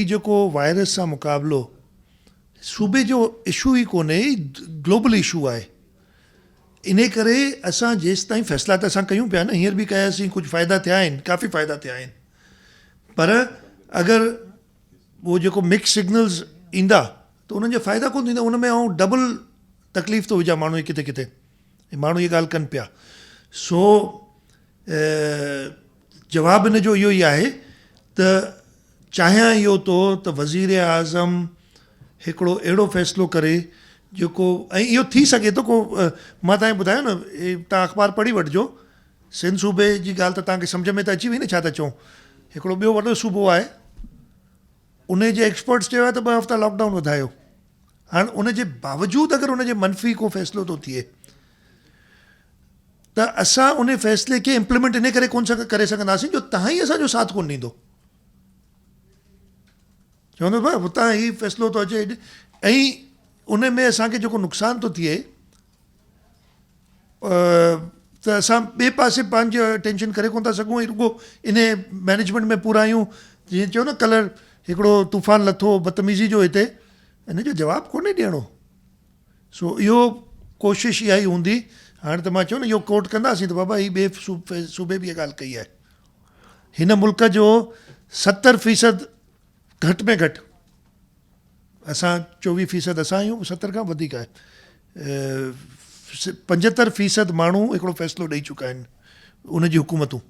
जेको वायरस सां मुक़ाबिलो सूबे जो इशू ई कोन्हे, ग्लोबल इशू आहे। इन करे असां जेसि ताईं फ़ैसिला त असां कयूं पिया न, हींअर बि कयासीं, कुझु फ़ाइदा थिया आहिनि, काफ़ी फ़ाइदा थिया आहिनि, पर अगरि उहो जेको मिक्स सिग्नल्स ईंदा त उन्हनि जो फ़ाइदा कोन थींदा। उन में आउं डबल तकलीफ़ थो विझां माण्हू किथे किथे, माण्हू इहा ॻाल्हि कनि पिया। सो जवाबु हिन जो इहो ई आहे त चाहियां इहो थो त वज़ीर आज़म हिकिड़ो अहिड़ो फ़ैसिलो करे जेको, ऐं इहो थी सघे थो को, मां तव्हांखे ॿुधायो न, तव्हां अख़बार पढ़ी वठिजो, सिंध सूबे जी ॻाल्हि त तव्हांखे सम्झ में त अची वई न छा था चऊं। हिकिड़ो ॿियो वॾो सूबो आहे, उन जे एक्सपर्ट्स चयो आहे त 2 हफ़्ता लॉकडाउन वधायो। हाणे उन जे बावजूदि अगरि उन जे मनफ़ी को फ़ैसिलो थो थिए त असां उन फ़ैसिले खे इम्प्लीमेंट इन करे कोन करे सघंदासीं जो तव्हां ई असांजो साथ कोन ॾींदो। चवंदो भाउ हुतां ही फ़ैसिलो थो अचे, ऐं उन में असांखे जेको नुक़सानु थो थिए त असां ॿिए पासे पंहिंजो टेंशन करे कोन था सघूं, ऐं रुॻो इन मैनेजमेंट में पूरा आहियूं। जीअं चयो न कल्ह हिकिड़ो तूफ़ान लथो बदतमीज़ी जो हिते, इन जो जवाबु कोन्हे ॾियणो। सो इहो कोशिशि इहा ई हूंदी। हाणे त मां चयो न इहो कोट कंदासीं त बाबा ही ॿिए सूबे बि इहा ॻाल्हि कई आहे। हिन मुल्क जो 70% घटि में घटि, असां 24% असां आहियूं, 70 खां वधीक आहे, 75% माण्हू हिकिड़ो फ़ैसिलो ॾेई चुका आहिनि उन जी हुकूमतूं।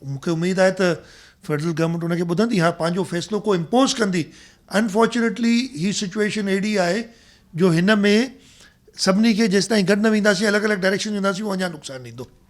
मूंखे उमेदु आहे त फेडरल गवर्नमेंट उनखे ॿुधंदी, हा पंहिंजो फ़ैसिलो को इम्पोज़ कंदी। अनफॉर्चुनेटली ही सिचुएशन अहिड़ी आहे जो हिन में सभिनी खे जेसिताईं गॾु न वेंदासीं, अलॻि अलॻि डायरेक्शन वेंदासीं, उहो अञा नुक़सानु ॾींदो।